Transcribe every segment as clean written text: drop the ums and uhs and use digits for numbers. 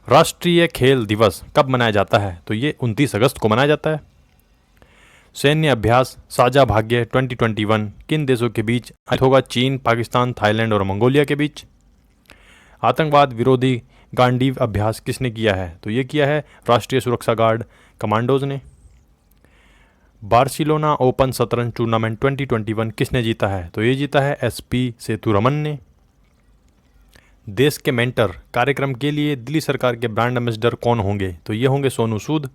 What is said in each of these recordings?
राष्ट्रीय खेल दिवस कब मनाया जाता है? तो ये 29 अगस्त को मनाया जाता है। सैन्य अभ्यास साझा भाग्य 2021 किन देशों के बीच होगा? चीन, पाकिस्तान, थाईलैंड और मंगोलिया के बीच। आतंकवाद विरोधी गांडीव अभ्यास किसने किया है? तो ये किया है राष्ट्रीय सुरक्षा गार्ड कमांडोज ने। बार्सिलोना ओपन शतरंज टूर्नामेंट 2021 किसने जीता है? तो ये जीता है SP सेतुरमन ने। देश के मेंटर कार्यक्रम के लिए दिल्ली सरकार के ब्रांड एम्बेसडर कौन होंगे? तो ये होंगे सोनू सूद।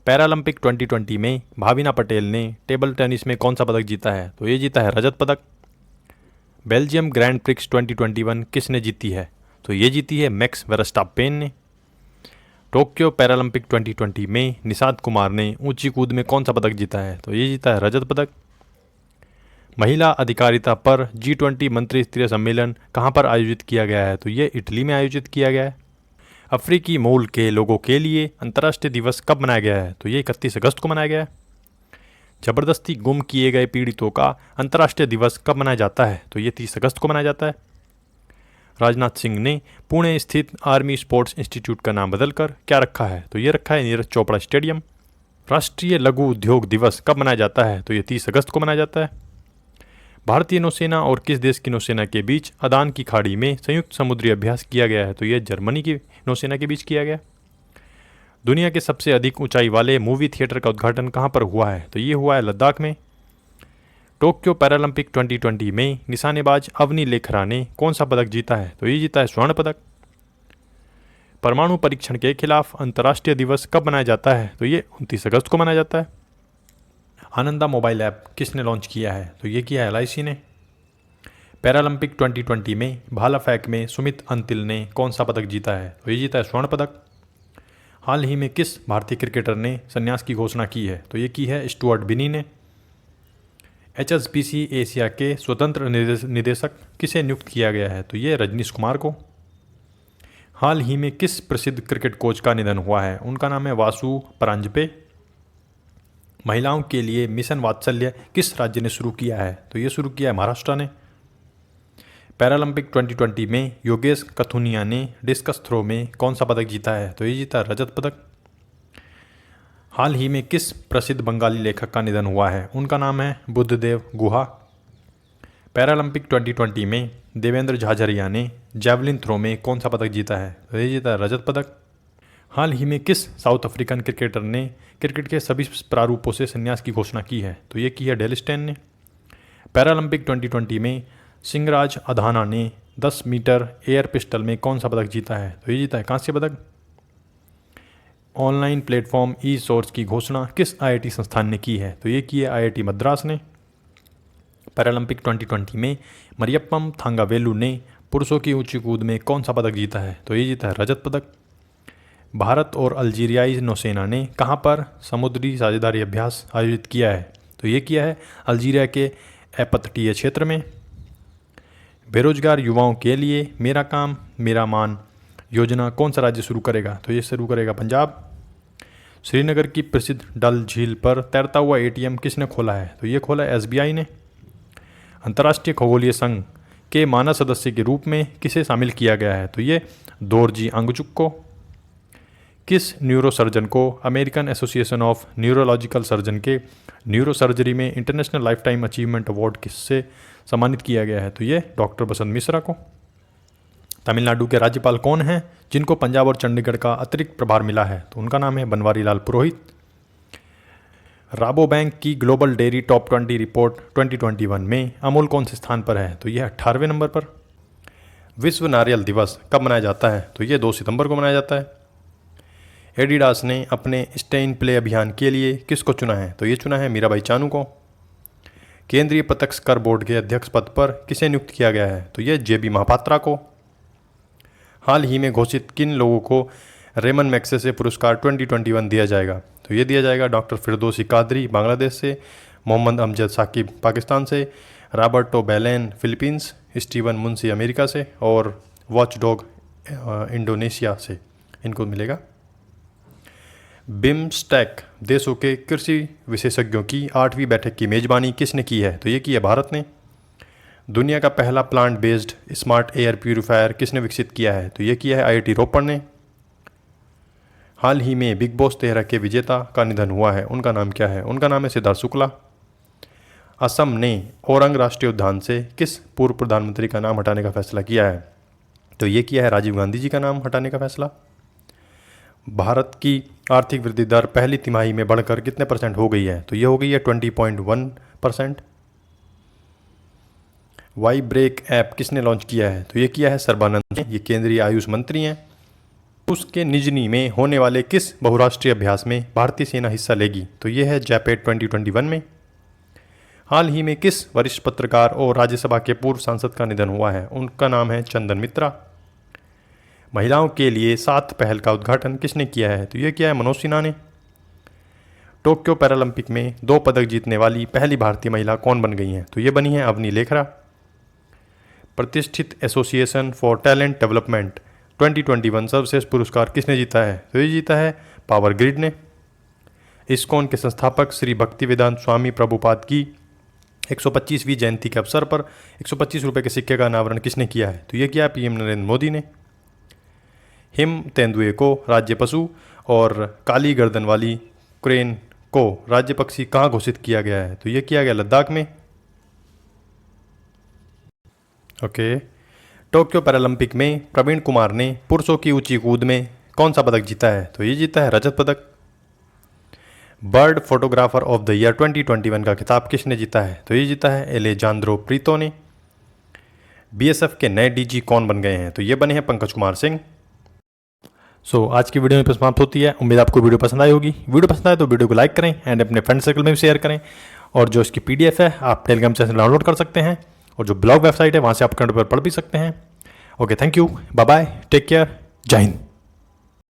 पैरालंपिक 2020 में भाविना पटेल ने टेबल टेनिस में कौन सा पदक जीता है? तो ये जीता है रजत पदक। बेल्जियम ग्रैंड प्रिक्स 2021 किसने जीती है? तो ये जीती है मैक्स वेरस्टापेन ने। टोक्यो पैरालंपिक 2020 में निषाद कुमार ने ऊंची कूद में कौन सा पदक जीता है? तो ये जीता है रजत पदक। महिला अधिकारिता पर G20 मंत्री स्तरीय सम्मेलन कहाँ पर आयोजित किया गया है? तो ये इटली में आयोजित किया गया है। अफ्रीकी मूल के लोगों के लिए अंतर्राष्ट्रीय दिवस कब मनाया गया है? तो ये 31 अगस्त को मनाया गया है। जबरदस्ती गुम किए गए पीड़ितों का अंतर्राष्ट्रीय दिवस कब मनाया जाता है? तो ये 30 अगस्त को मनाया जाता है। राजनाथ सिंह ने पुणे स्थित आर्मी स्पोर्ट्स इंस्टीट्यूट का नाम बदलकर क्या रखा है? तो ये रखा है नीरज चोपड़ा स्टेडियम। राष्ट्रीय लघु उद्योग दिवस कब मनाया जाता है? तो ये 30 अगस्त को मनाया जाता है। भारतीय नौसेना और किस देश की नौसेना के बीच अदान की खाड़ी में संयुक्त समुद्री अभ्यास किया गया है? तो यह जर्मनी की नौसेना के बीच किया गया। दुनिया के सबसे अधिक ऊंचाई वाले मूवी थिएटर का उद्घाटन कहाँ पर हुआ है? तो ये हुआ है लद्दाख में। टोक्यो पैरालंपिक 2020 में निशानेबाज अवनी लेखरा ने कौन सा पदक जीता है? तो ये जीता है स्वर्ण पदक। परमाणु परीक्षण के खिलाफ अंतर्राष्ट्रीय दिवस कब मनाया जाता है? तो ये 29 अगस्त को मनाया जाता है। आनंदा मोबाइल ऐप किसने लॉन्च किया है? तो ये किया है LIC ने। पैरालंपिक 2020 में भाला फेंक में सुमित अंतिल ने कौन सा पदक जीता है? तो ये जीता है स्वर्ण पदक। हाल ही में किस भारतीय क्रिकेटर ने संन्यास की घोषणा की है? तो ये की है स्टुअर्ट बिनी ने। HSBC एशिया के स्वतंत्र निदेशक किसे नियुक्त किया गया है? तो ये रजनीश कुमार को। हाल ही में किस प्रसिद्ध क्रिकेट कोच का निधन हुआ है? उनका नाम है वासु परांजपे। महिलाओं के लिए मिशन वात्सल्य किस राज्य ने शुरू किया है? तो ये शुरू किया है महाराष्ट्र ने। पैरालंपिक 2020 में योगेश कथुनिया ने डिस्कस थ्रो में कौन सा पदक जीता है? तो ये जीता रजत पदक। हाल ही में किस प्रसिद्ध बंगाली लेखक का निधन हुआ है? उनका नाम है बुद्धदेव गुहा। पैरालंपिक 2020 में देवेंद्र झाझरिया ने जैवलिन थ्रो में कौन सा पदक जीता है? तो ये जीता रजत पदक। हाल ही में किस साउथ अफ्रीकन क्रिकेटर ने क्रिकेट के सभी प्रारूपों से संन्यास की घोषणा की है? तो ये की है डेल स्टेन ने। पैरालंपिक 2020 में सिंगराज अधाना ने 10 मीटर एयर पिस्टल में कौन सा पदक जीता है? तो ये जीता है कांस्य पदक। ऑनलाइन प्लेटफॉर्म ई-सोर्स की घोषणा किस IIT संस्थान ने की है? तो ये की है IIT मद्रास ने। पैरालंपिक 2020 में मरियप्पम थांगावेलु ने पुरुषों की ऊंची कूद में कौन सा पदक जीता है? तो ये जीता है रजत पदक। भारत और अल्जीरियाई नौसेना ने कहाँ पर समुद्री साझेदारी अभ्यास आयोजित किया है? तो ये किया है अल्जीरिया के अपतटीय क्षेत्र में। बेरोजगार युवाओं के लिए मेरा काम मेरा मान योजना कौन सा राज्य शुरू करेगा? तो ये शुरू करेगा पंजाब। श्रीनगर की प्रसिद्ध डल झील पर तैरता हुआ ATM किसने खोला है? तो ये खोला है SBI ने। अंतर्राष्ट्रीय खगोलीय संघ के मानद सदस्य के रूप में किसे शामिल किया गया है? तो ये दोरजी अंगचुक को। किस न्यूरोसर्जन को American association of neurological surgeon के न्यूरोसर्जरी में international life time achievement award किससे सम्मानित किया गया है? तो ये डॉक्टर बसंत मिश्रा को। तमिलनाडु के राज्यपाल कौन हैं जिनको पंजाब और चंडीगढ़ का अतिरिक्त प्रभार मिला है? तो उनका नाम है बनवारी लाल पुरोहित। राबो बैंक की ग्लोबल डेयरी टॉप 20 रिपोर्ट 2021 में अमूल कौन से स्थान पर है? तो यह 18वें नंबर पर। विश्व नारियल दिवस कब मनाया जाता है? तो ये 2 सितंबर को मनाया जाता है। एडिडास ने अपने स्टे इन प्ले अभियान के लिए किसको चुना है? तो ये चुना है मीराबाई चानू को। केंद्रीय प्रत्यक्ष कर बोर्ड के अध्यक्ष पद पर किसे नियुक्त किया गया है? तो ये JB महापात्रा को। हाल ही में घोषित किन लोगों को रेमन मैग्सेसे पुरस्कार 2021 दिया जाएगा? तो ये दिया जाएगा डॉक्टर फिरदौसी कादरी बांग्लादेश से, मोहम्मद अमजद साकिब पाकिस्तान से, Roberto Ballen Philippines, Steven Munshi America से और वॉचडॉग इंडोनेशिया से इनको मिलेगा। बिम्स्टेक देशों के कृषि विशेषज्ञों की 8वीं बैठक की मेजबानी किसने की है? तो ये की है भारत ने। दुनिया का पहला plant based smart air purifier किसने विकसित किया है? तो ये किया है IIT रोपड़ ने। हाल ही में बिग बॉस 13 के विजेता का निधन हुआ है, उनका नाम क्या है? उनका नाम है सिद्धार्थ शुक्ला। असम ने औरंग राष्ट्रीय उद्यान से किस पूर्व प्रधानमंत्री का नाम हटाने का फैसला किया है? तो ये किया है राजीव गांधी जी का नाम हटाने का फैसला। भारत की आर्थिक वृद्धि दर पहली तिमाही में बढ़कर कितने % हो गई है? तो ये हो गई है 20.1%। वाई ब्रेक ऐप किसने लॉन्च किया है? तो ये किया है सर्बानंद ने, ये केंद्रीय आयुष मंत्री हैं। उसके निजनी में होने वाले किस बहुराष्ट्रीय अभ्यास में भारतीय सेना हिस्सा लेगी? तो ये है जैपेट 2021 में। हाल ही में किस वरिष्ठ पत्रकार और राज्यसभा के पूर्व सांसद का निधन हुआ है? उनका नाम है चंदन मित्रा। महिलाओं के लिए 7 पहल का उद्घाटन किसने किया है? तो ये किया है मनोज सिन्हा ने। टोक्यो पैरालंपिक में 2 पदक जीतने वाली पहली भारतीय महिला कौन बन गई हैं? तो ये बनी है अवनी लेखरा। प्रतिष्ठित एसोसिएशन फॉर टैलेंट डेवलपमेंट 2021 सर्वश्रेष्ठ पुरस्कार किसने जीता है? तो ये जीता है पावर ग्रिड ने। इस्कॉन के संस्थापक श्री भक्तिवेदांत स्वामी प्रभुपाद की 125वीं जयंती के अवसर पर 125 रुपये के सिक्के का अनावरण किसने किया है? तो ये किया पीएम नरेंद्र मोदी ने। हिम तेंदुए को राज्य पशु और काली गर्दन वाली क्रेन को राज्य पक्षी कहाँ घोषित किया गया है? तो ये किया गया लद्दाख में। ओके। टोक्यो पैरालंपिक में प्रवीण कुमार ने पुरुषों की ऊंची कूद में कौन सा पदक जीता है? तो ये जीता है रजत पदक। Bird photographer of the year 2021 का खिताब किसने जीता है? तो ये जीता है एलेजांद्रो प्रीतो ने। बीएसएफ के नए डीजी कौन बन गए हैं? तो ये बने हैं पंकज कुमार सिंह। आज की वीडियो में समाप्त होती है। उम्मीद आपको वीडियो पसंद आई होगी। वीडियो पसंद आए तो वीडियो को लाइक करें एंड अपने फ्रेंड सर्कल में भी शेयर करें। और जो इसकी PDF है आप टेलीग्राम चैनल डाउनलोड कर सकते हैं, और जो ब्लॉग वेबसाइट है वहाँ से आप कंप्यूटर पर पढ़ भी सकते हैं। Okay, thank you, bye bye, take care, जय हिंद।